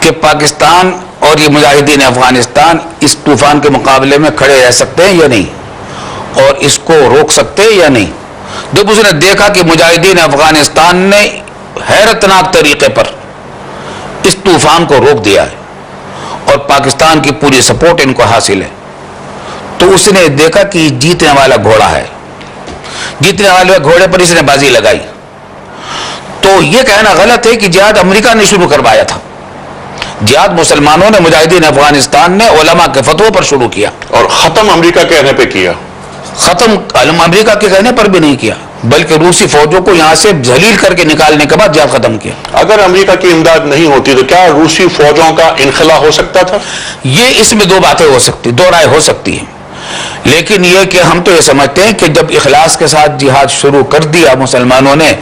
کہ پاکستان اور یہ مجاہدین افغانستان اس طوفان کے مقابلے میں کھڑے رہ سکتے ہیں یا نہیں، اور اس کو روک سکتے ہیں یا نہیں. جب اس نے دیکھا کہ مجاہدین افغانستان نے حیرتناک طریقے پر اس طوفان کو روک دیا ہے اور پاکستان کی پوری سپورٹ ان کو حاصل ہے، تو اس نے دیکھا کہ جیتنے والا گھوڑا ہے، جیتنے والے گھوڑے پر اس نے بازی لگائی. تو یہ کہنا غلط ہے کہ جہاد امریکہ نے شروع کروایا تھا. جہاد مسلمانوں نے، مجاہدین افغانستان نے علماء کے فتووں پر شروع کیا، اور ختم امریکہ کہنے پہ کیا. ختم امریکہ کے کہنے پر بھی نہیں کیا، بلکہ روسی فوجوں کو یہاں سے ذلیل کر کے نکالنے کے بعد جہاد ختم کیا. اگر امریکہ کی امداد نہیں ہوتی تو کیا روسی فوجوں کا انخلا ہو سکتا تھا؟ یہ اس میں دو باتیں ہو سکتی، دو رائے ہو سکتی ہیں. لیکن یہ کہ ہم تو یہ سمجھتے ہیں کہ جب اخلاص کے ساتھ جہاد شروع کر دیا مسلمانوں نے،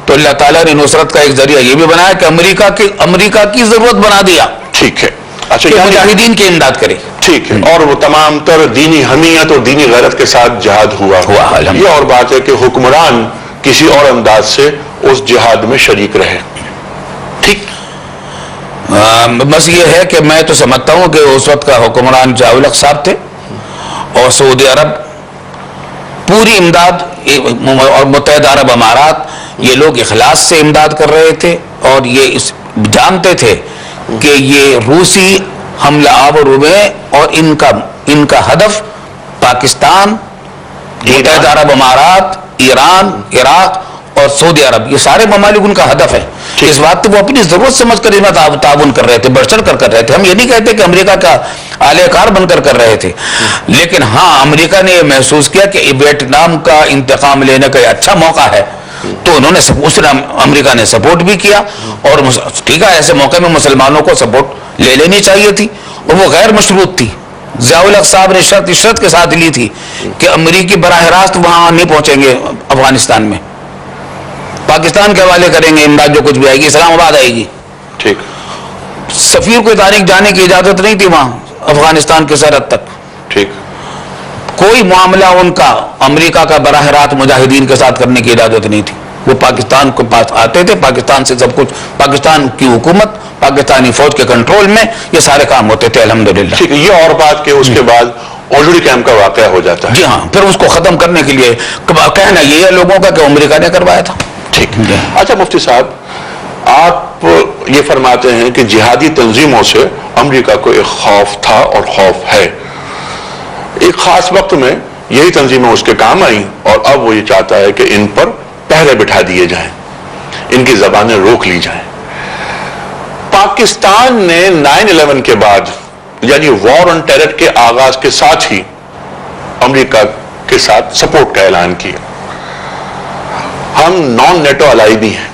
تو اللہ تعالیٰ نے نصرت کا ایک ذریعہ یہ بھی بنایا کہ امریکہ کی ضرورت بنا دیا. ٹھیک ہے. اچھا، کہ مجاہدین کی امداد کرے. ٹھیک ہے. اور وہ تمام تر دینی حمیت اور دینی غیرت کے ساتھ جہاد ہوا. یہ اور بات ہے کہ حکمران کسی اور انداز سے اس جہاد میں شریک رہے. ٹھیک. بس یہ ہے کہ میں تو سمجھتا ہوں کہ اس وقت کا حکمران ضیاء-ال-حق صاحب تھے، اور سعودی عرب پوری امداد اور متحدہ عرب امارات، یہ لوگ اخلاص سے امداد کر رہے تھے، اور یہ جانتے تھے کہ یہ روسی حملہ آور ہوئے اور ان کا ہدف پاکستان، متحدہ عرب امارات، ایران، عراق اور سعودی عرب، یہ سارے ممالک ان کا ہدف ہے. اس بات وہ اپنی ضرورت سمجھ کر اس میں تعاون کر رہے تھے، بڑھ چڑھ کر رہے تھے. ہم یہ نہیں کہتے کہ امریکہ کا اعلی کار بن کر رہے تھے، لیکن ہاں امریکہ نے یہ محسوس کیا کہ ویتنام کا انتقام لینے کا یہ اچھا موقع ہے، تو انہوں نے امریکہ نے سپورٹ بھی کیا. اور ٹھیک ہے، ایسے موقع میں مسلمانوں کو سپورٹ لے لینی چاہیے تھی، اور وہ غیر مشروط تھی. ضیاء-ال-حق صاحب نے شرط کے ساتھ لی تھی کہ امریکی براہ راست وہاں نہیں پہنچیں گے، افغانستان میں پاکستان کے حوالے کریں گے امداد، جو کچھ بھی آئے گی اسلام آباد آئے گی. ٹھیک. سفیر کو تاریخ جانے کی اجازت نہیں تھی وہاں افغانستان کی سرحد تک. ٹھیک. کوئی معاملہ ان کا امریکہ کا براہ راست مجاہدین کے ساتھ کرنے کی اجازت نہیں تھی. وہ پاکستان کے پاس آتے تھے، پاکستان سے سب کچھ، پاکستان کی حکومت، پاکستانی فوج کے کنٹرول میں یہ سارے کام ہوتے تھے الحمدللہ. ٹھیک ہے. یہ اور بات کہ اس کے بعد اوجڑی کیمپ کا واقعہ ہو جاتا ہے. جی ہاں، پھر اس کو ختم کرنے کے لیے کہنا یہ ہے لوگوں کا کہ امریکہ نے کروایا تھا. ٹھیک. اچھا مفتی صاحب، آپ یہ فرماتے ہیں کہ جہادی تنظیموں سے امریکہ کو ایک خوف تھا اور خوف ہے. ایک خاص وقت میں یہی تنظیمیں اس کے کام آئیں، اور اب وہ یہ چاہتا ہے کہ ان پر پہرے بٹھا دیے جائیں، ان کی زبانیں روک لی جائیں. پاکستان نے 9/11 کے بعد، یعنی وار آن ٹیرر کے آغاز کے ساتھ ہی امریکہ کے ساتھ سپورٹ کا اعلان کیا. ہم نان نیٹو الائی بھی ہیں.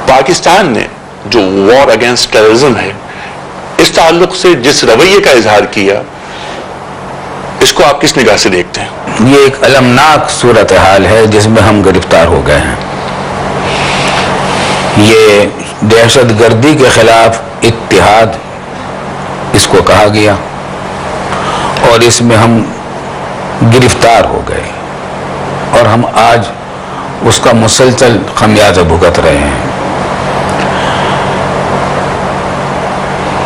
پاکستان نے جو وار اگینسٹ ٹیررزم ہے، اس تعلق سے جس رویے کا اظہار کیا، اس کو آپ کس نگاہ سے دیکھتے ہیں؟ یہ ایک المناک صورتحال ہے جس میں ہم گرفتار ہو گئے ہیں. یہ دہشت گردی کے خلاف اتحاد اس کو کہا گیا، اور اس میں ہم گرفتار ہو گئے، اور ہم آج اس کا مسلسل خمیازہ بھگت رہے ہیں.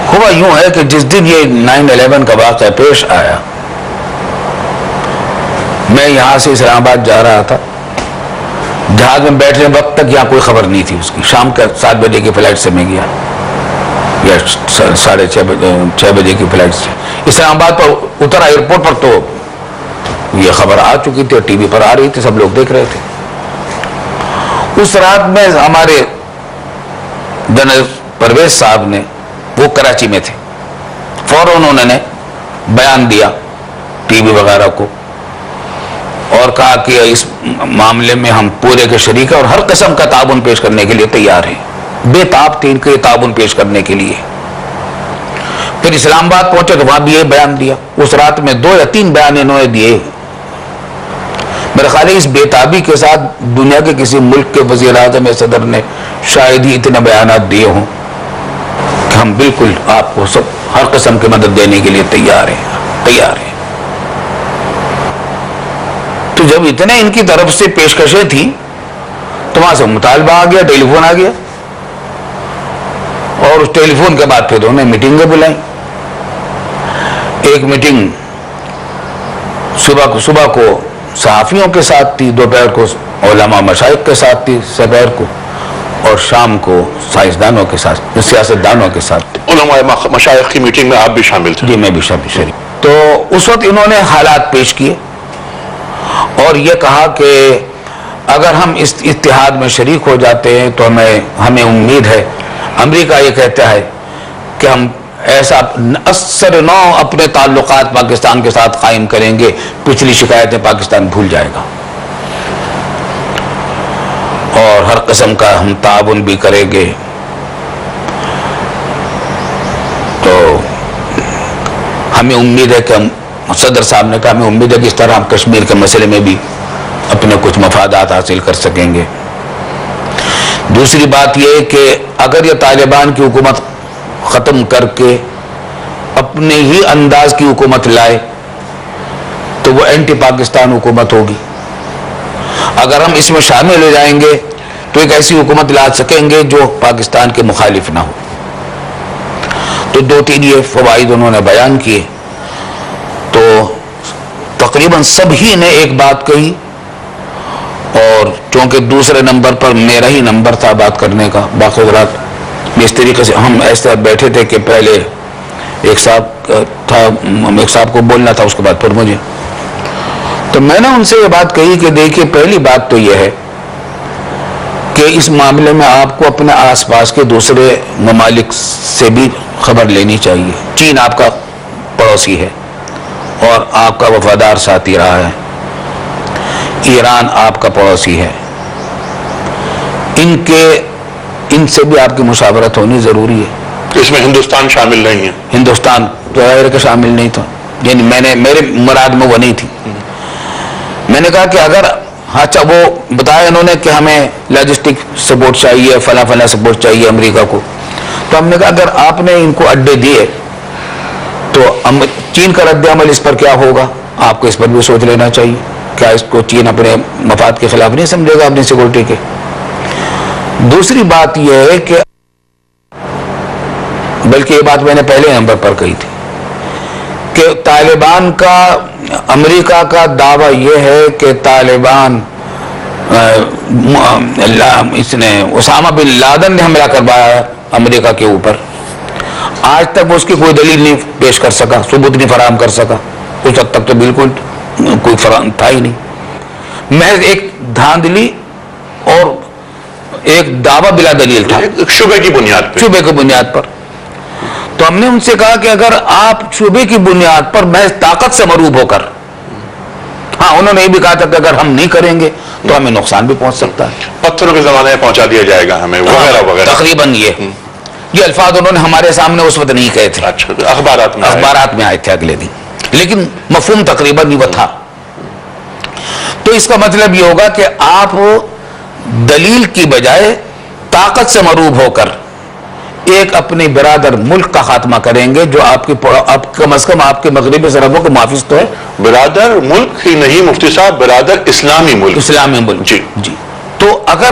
ہوا یوں ہے کہ جس دن یہ 9/11 کا واقعہ پیش آیا، میں یہاں سے اسلام آباد جا رہا تھا. جہاز میں بیٹھنے وقت تک یہاں کوئی خبر نہیں تھی اس کی. شام کے 7 بجے کی فلائٹ سے میں گیا، یا 6:30 بجے کی فلائٹ سے اسلام آباد پر اترا. ایئرپورٹ پر تو یہ خبر آ چکی تھی اور ٹی وی پر آ رہی تھی، سب لوگ دیکھ رہے تھے. اس رات میں ہمارے جنرل پرویز صاحب نے، وہ کراچی میں تھے، فوراً انہوں نے بیان دیا ٹی وی وغیرہ کو، اور کہا کہ اس معاملے میں ہم پورے کے شریک ہیں اور ہر قسم کا تعاون پیش کرنے کے لیے تیار ہیں. بے تاب تھے ان کے تعاون پیش کرنے کے لیے. پھر اسلام آباد پہنچے تو وہاں بھی یہ بیان دیا. اس رات میں 2 یا 3 بیان انہوں نے دیے. میرا خیال ہے اس بے تابی کے ساتھ دنیا کے کسی ملک کے وزیر اعظم یا صدر نے شاید ہی اتنے بیانات دیے ہوں کہ ہم بالکل آپ کو سب ہر قسم کی مدد دینے کے لیے تیار ہیں. تو جب اتنے ان کی طرف سے پیشکشیں تھیں تو وہاں سے مطالبہ آ گیا، ٹیلی فون آ گیا، اور اس ٹیلی فون کے بعد پھر انہوں نے میٹنگیں بلائیں. ایک میٹنگ صبح کو صحافیوں کے ساتھ تھی، دوپہر کو علماء مشائخ کے ساتھ تھی، سپہر کو، اور شام کو سائنسدانوں کے ساتھ، سیاستدانوں کے ساتھ. علماء مشائخ کی میٹنگ میں آپ بھی شامل تھے؟ جی میں بھی شریک. تو اس وقت انہوں نے حالات پیش کیے اور یہ کہا کہ اگر ہم اس اتحاد میں شریک ہو جاتے ہیں تو ہمیں امید ہے. امریکہ یہ کہتا ہے کہ ہم ایسا اثر نو اپنے تعلقات پاکستان کے ساتھ قائم کریں گے، پچھلی شکایتیں پاکستان بھول جائے گا اور ہر قسم کا ہم تعاون بھی کریں گے. تو ہمیں امید ہے کہ ہم، صدر صاحب نے کہا ہمیں امید ہے کہ اس طرح ہم کشمیر کے مسئلے میں بھی اپنے کچھ مفادات حاصل کر سکیں گے. دوسری بات یہ ہے کہ اگر یہ طالبان کی حکومت ختم کر کے اپنے ہی انداز کی حکومت لائے تو وہ اینٹی پاکستان حکومت ہوگی. اگر ہم اس میں شامل ہو جائیں گے تو ایک ایسی حکومت لا سکیں گے جو پاکستان کے مخالف نہ ہو. تو 2-3 یہ فوائد انہوں نے بیان کیے. تو تقریباً سبھی نے ایک بات کہی، اور چونکہ دوسرے نمبر پر میرا ہی نمبر تھا بات کرنے کا، باقی حضرات اس طریقے سے ہم ایسے بیٹھے تھے کہ پہلے ایک صاحب کو بولنا تھا، اس کے بعد پھر مجھے. تو میں نے ان سے یہ بات کہی کہ دیکھیے، پہلی بات تو یہ ہے کہ اس معاملے میں آپ کو اپنے آس پاس کے دوسرے ممالک سے بھی خبر لینی چاہیے. چین آپ کا پڑوسی ہے اور آپ کا وفادار ساتھی رہا ہے. ایران آپ کا پڑوسی ہے. ان سے بھی آپ کی مشاورت ہونی ضروری ہے. اس میں ہندوستان شامل نہیں ہے؟ ہندوستان تو ظاہر کہ شامل نہیں تھا، یعنی میرے مراد میں وہ نہیں تھی. میں نے کہا کہ اگر اچھا وہ بتایا انہوں نے کہ ہمیں لاجسٹک سپورٹ چاہیے، فلاں سپورٹ چاہیے امریکہ کو. تو ہم نے کہا اگر آپ نے ان کو اڈے دیے تو چین کا رد عمل اس پر کیا ہوگا، آپ کو اس پر بھی سوچ لینا چاہیے. کیا اس کو چین اپنے مفاد کے خلاف نہیں سمجھے گا اپنی سیکورٹی کے؟ دوسری بات یہ ہے کہ بلکہ یہ بات میں نے پہلے نمبر پر کہی تھی کہ طالبان کا، امریکہ کا دعویٰ یہ ہے کہ طالبان اس نے اسامہ بن لادن نے حملہ کروایا امریکہ کے اوپر. آج تک اس کی کوئی دلیل نہیں پیش کر سکا، ثبوت نہیں فراہم کر سکا. اس حد تک تو بالکل کوئی فراہم تھا ہی نہیں، محض ایک دھاندلی اور ایک دعویٰ بلا دلیل تھا، شبے کی بنیاد پر. تو ہم نے ان سے کہا کہ اگر آپ شبے کی بنیاد پر محض طاقت سے مروب ہو کر، ہاں انہوں نے یہ بھی کہا تھا کہ اگر ہم نہیں کریں گے تو ہمیں نقصان بھی پہنچ سکتا ہے، پتھروں کے زمانے میں پہنچا دیا جائے گا ہمیں، وغیرہ وغیرہ. تقریباً یہ الفاظ انہوں نے ہمارے سامنے اس وقت نہیں کہے تھے. اچھا، اخبارات میں آئے تھے اگلے دن، لیکن مفہوم تقریباً یہ تھا. تو اس کا مطلب یہ ہوگا کہ آپ دلیل کی بجائے طاقت سے مروب ہو کر ایک اپنے برادر ملک کا خاتمہ کریں گے جو آپ کم از کم آپ کے مغربی سرحدوں کو محافظ تو ہے. برادر ملک ہی نہیں مفتی صاحب، برادر اسلامی ملک. جی. تو اگر